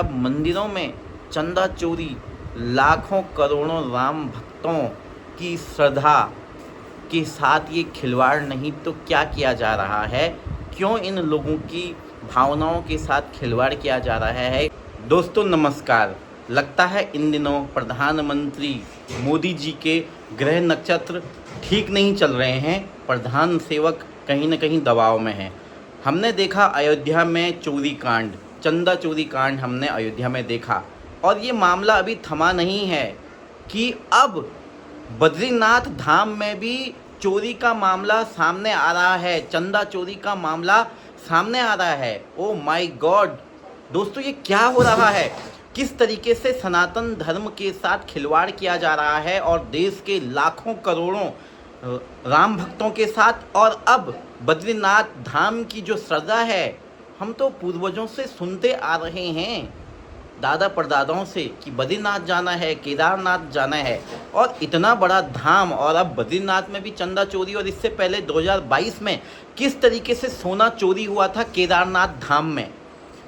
अब मंदिरों में चंदा चोरी, लाखों करोड़ों राम भक्तों की श्रद्धा के साथ ये खिलवाड़ नहीं तो क्या किया जा रहा है? क्यों इन लोगों की भावनाओं के साथ खिलवाड़ किया जा रहा है? दोस्तों नमस्कार। लगता है इन दिनों प्रधानमंत्री मोदी जी के ग्रह नक्षत्र ठीक नहीं चल रहे हैं। प्रधान सेवक कहीं न कहीं दबाव में है। हमने देखा अयोध्या में चोरी कांड, चंदा चोरी कांड हमने अयोध्या में देखा, और ये मामला अभी थमा नहीं है कि अब बद्रीनाथ धाम में भी चोरी का मामला सामने आ रहा है, चंदा चोरी का मामला सामने आ रहा है। ओ माय गॉड दोस्तों, ये क्या हो रहा है? किस तरीके से सनातन धर्म के साथ खिलवाड़ किया जा रहा है और देश के लाखों करोड़ों राम भक्तों के साथ। और अब बद्रीनाथ धाम की जो श्रद्धा है, हम तो पूर्वजों से सुनते आ रहे हैं, दादा परदादाओं से, कि बद्रीनाथ जाना है, केदारनाथ जाना है, और इतना बड़ा धाम, और अब बद्रीनाथ में भी चंदा चोरी। और इससे पहले 2022 में किस तरीके से सोना चोरी हुआ था केदारनाथ धाम में,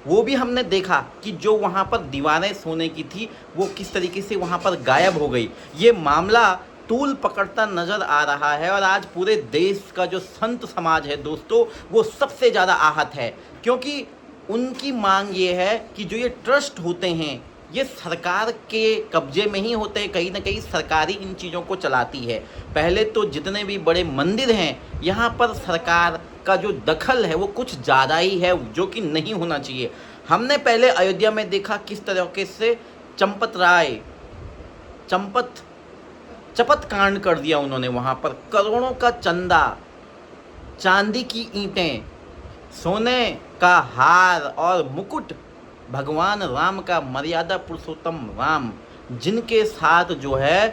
वो भी हमने देखा कि जो वहाँ पर दीवारें सोने की थी वो किस तरीके से वहाँ पर गायब हो गई। ये मामला तूल पकड़ता नज़र आ रहा है, और आज पूरे देश का जो संत समाज है दोस्तों, वो सबसे ज़्यादा आहत है, क्योंकि उनकी मांग ये है कि जो ये ट्रस्ट होते हैं ये सरकार के कब्जे में ही होते हैं। कहीं ना कहीं सरकारी इन चीज़ों को चलाती है। पहले तो जितने भी बड़े मंदिर हैं यहाँ पर सरकार का जो दखल है वो कुछ ज़्यादा ही है, जो कि नहीं होना चाहिए। हमने पहले अयोध्या में देखा किस तरीके से चपत कांड कर दिया उन्होंने। वहाँ पर करोड़ों का चंदा, चांदी की ईंटें, सोने का हार और मुकुट भगवान राम का, मर्यादा पुरुषोत्तम राम, जिनके साथ जो है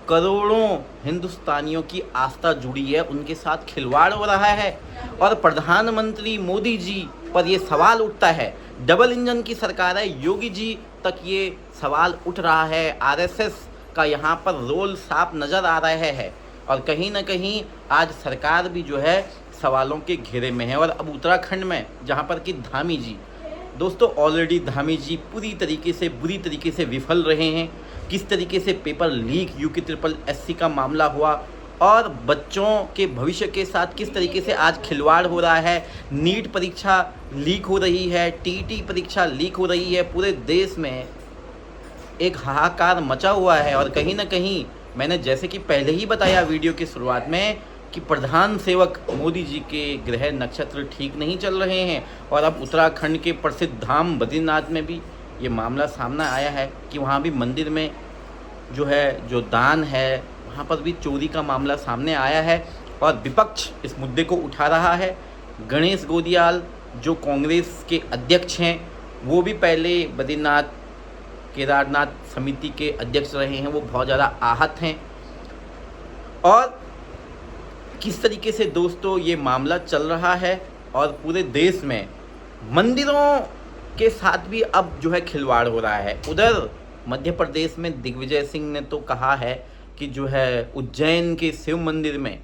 करोड़ों हिंदुस्तानियों की आस्था जुड़ी है, उनके साथ खिलवाड़ हो रहा है। और प्रधानमंत्री मोदी जी पर ये सवाल उठता है। डबल इंजन की सरकार है, योगी जी तक ये सवाल उठ रहा है। आरएसएस का यहाँ पर रोल साफ नज़र आ रहा है, और कहीं ना कहीं आज सरकार भी जो है सवालों के घेरे में है। और अब उत्तराखंड में जहाँ पर कि धामी जी, दोस्तों ऑलरेडी धामी जी बुरी तरीके से विफल रहे हैं। किस तरीके से paper leak, UK triple SC का मामला हुआ, और बच्चों के भविष्य के साथ किस तरीके से आज खिलवाड़ हो रहा है। नीट परीक्षा लीक हो रही है, टीटी परीक्षा लीक हो रही है। पूरे देश में एक हाहाकार मचा हुआ है, और कहीं ना कहीं मैंने जैसे कि पहले ही बताया वीडियो की शुरुआत में कि प्रधान सेवक मोदी जी के ग्रह नक्षत्र ठीक नहीं चल रहे हैं। और अब उत्तराखंड के प्रसिद्ध धाम बद्रीनाथ में भी ये मामला सामने आया है कि वहाँ भी मंदिर में जो दान है, वहाँ पर भी चोरी का मामला सामने आया है, और विपक्ष इस मुद्दे को उठा रहा है। गणेश गोदियाल जो कांग्रेस के अध्यक्ष हैं, वो भी पहले बद्रीनाथ केदारनाथ समिति के अध्यक्ष रहे हैं, वो बहुत ज़्यादा आहत हैं। और किस तरीके से दोस्तों ये मामला चल रहा है, और पूरे देश में मंदिरों के साथ भी अब जो है खिलवाड़ हो रहा है। उधर मध्य प्रदेश में दिग्विजय सिंह ने तो कहा है कि जो है उज्जैन के शिव मंदिर में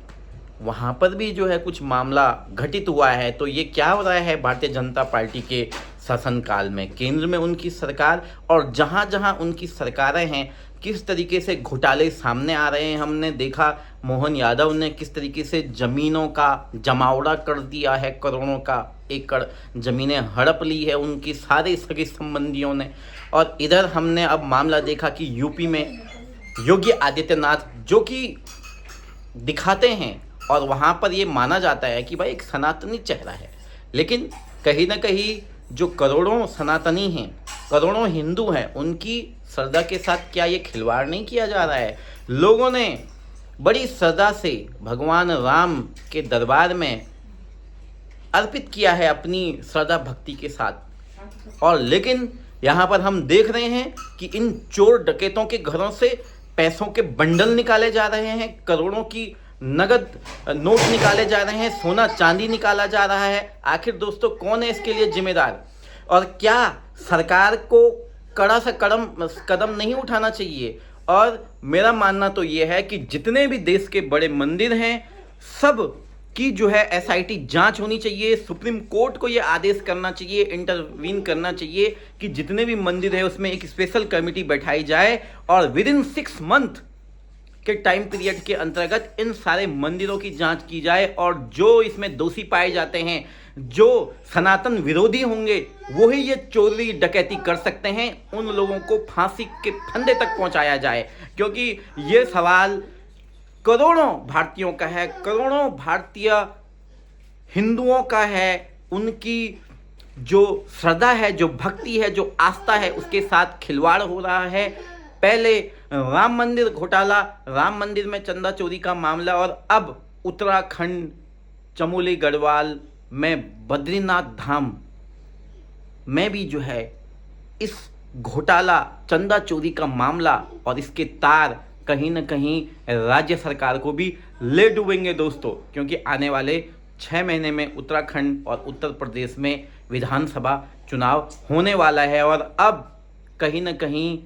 वहाँ पर भी जो है कुछ मामला घटित हुआ है। तो ये क्या हो रहा है भारतीय जनता पार्टी के शासनकाल में? केंद्र में उनकी सरकार, और जहाँ जहाँ उनकी सरकारें हैं किस तरीके से घोटाले सामने आ रहे हैं। हमने देखा मोहन यादव ने किस तरीके से ज़मीनों का जमावड़ा कर दिया है, करोड़ों का एकड़ ज़मीनें हड़प ली है उनकी सारे सगे संबंधियों ने। और इधर हमने अब मामला देखा कि यूपी में योगी आदित्यनाथ जो कि दिखाते हैं, और वहाँ पर ये माना जाता है कि भाई एक सनातनी चेहरा है, लेकिन कहीं ना कहीं जो करोड़ों सनातनी हैं, करोड़ों हिंदू हैं, उनकी श्रद्धा के साथ क्या ये खिलवाड़ नहीं किया जा रहा है? लोगों ने बड़ी श्रद्धा से भगवान राम के दरबार में अर्पित किया है अपनी श्रद्धा भक्ति के साथ, और लेकिन यहाँ पर हम देख रहे हैं कि इन चोर डकैतों के घरों से पैसों के बंडल निकाले जा रहे हैं, करोड़ों की नगद नोट निकाले जा रहे हैं, सोना चांदी निकाला जा रहा है। आखिर दोस्तों कौन है इसके लिए जिम्मेदार? और क्या सरकार को कड़ा सा कदम नहीं उठाना चाहिए? और मेरा मानना तो ये है कि जितने भी देश के बड़े मंदिर हैं सब कि जो है एसआईटी जांच होनी चाहिए। सुप्रीम कोर्ट को ये आदेश करना चाहिए, इंटरवीन करना चाहिए कि जितने भी मंदिर है उसमें एक स्पेशल कमेटी बैठाई जाए और विद इन 6 मंथ के टाइम पीरियड के अंतर्गत इन सारे मंदिरों की जांच की जाए और जो इसमें दोषी पाए जाते हैं, जो सनातन विरोधी होंगे, वही ये चोरी डकैती कर सकते हैं, उन लोगों को फांसी के फंदे तक पहुंचाया जाए। क्योंकि ये सवाल करोड़ों भारतीयों का है, करोड़ों भारतीय हिंदुओं का है। उनकी जो श्रद्धा है, जो भक्ति है, जो आस्था है, उसके साथ खिलवाड़ हो रहा है। पहले राम मंदिर घोटाला, राम मंदिर में चंदा चोरी का मामला, और अब उत्तराखंड चमोली गढ़वाल में बद्रीनाथ धाम में भी जो है इस घोटाला, चंदा चोरी का मामला और इसके तार कहीं ना कहीं राज्य सरकार को भी ले डूबेंगे दोस्तों। क्योंकि आने वाले 6 महीने में उत्तराखंड और उत्तर प्रदेश में विधानसभा चुनाव होने वाला है और अब कहीं ना कहीं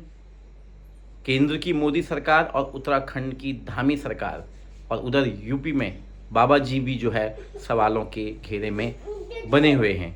केंद्र की मोदी सरकार और उत्तराखंड की धामी सरकार और उधर यूपी में बाबा जी भी जो है सवालों के घेरे में बने हुए हैं।